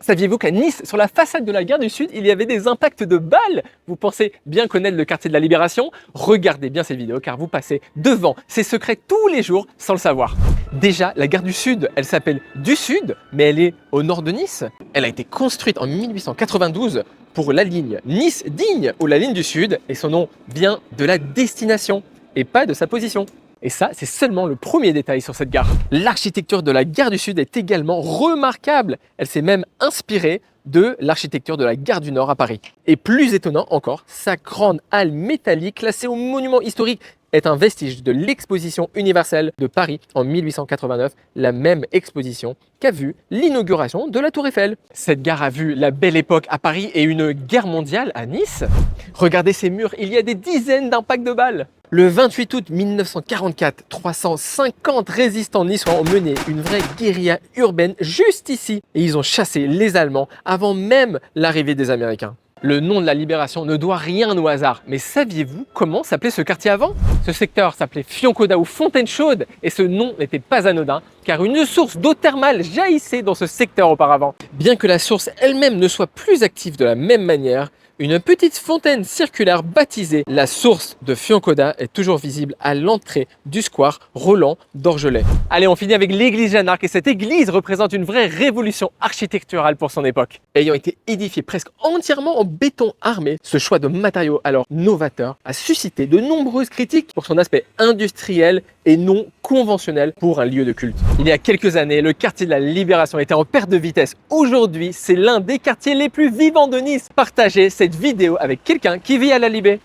Saviez-vous qu'à Nice, sur la façade de la gare du Sud, il y avait des impacts de balles? Vous pensez bien connaître le quartier de la Libération? Regardez bien ces vidéos car vous passez devant ces secrets tous les jours sans le savoir. Déjà, la gare du Sud, elle s'appelle du Sud, mais elle est au nord de Nice. Elle a été construite en 1892 pour la ligne Nice-Digne ou la ligne du Sud et son nom vient de la destination et pas de sa position. Et ça, c'est seulement le premier détail sur cette gare. L'architecture de la gare du Sud est également remarquable. Elle s'est même inspirée de l'architecture de la gare du Nord à Paris. Et plus étonnant encore, sa grande halle métallique classée au monument historique est un vestige de l'exposition universelle de Paris en 1889, la même exposition qu'a vu l'inauguration de la Tour Eiffel. Cette gare a vu la belle époque à Paris et une guerre mondiale à Nice. Regardez ces murs, il y a des dizaines d'impacts de balles. Le 28 août 1944, 350 résistants niçois ont mené une vraie guérilla urbaine juste ici. Et ils ont chassé les Allemands avant même l'arrivée des Américains. Le nom de la Libération ne doit rien au hasard, mais saviez-vous comment s'appelait ce quartier avant? Ce secteur s'appelait Fiancoda ou Fontaine Chaude et ce nom n'était pas anodin car une source d'eau thermale jaillissait dans ce secteur auparavant. Bien que la source elle-même ne soit plus active de la même manière, une petite fontaine circulaire baptisée la source de Fiancoda est toujours visible à l'entrée du square Roland d'Orgelet. Allez, on finit avec l'église Jeanne d'Arc et cette église représente une vraie révolution architecturale pour son époque. Ayant été édifiée presque entièrement en béton armé, ce choix de matériaux alors novateur a suscité de nombreuses critiques pour son aspect industriel et non conventionnel pour un lieu de culte. Il y a quelques années, le quartier de la Libération était en perte de vitesse. Aujourd'hui, c'est l'un des quartiers les plus vivants de Nice. Partagez cette vidéo avec quelqu'un qui vit à la Libé.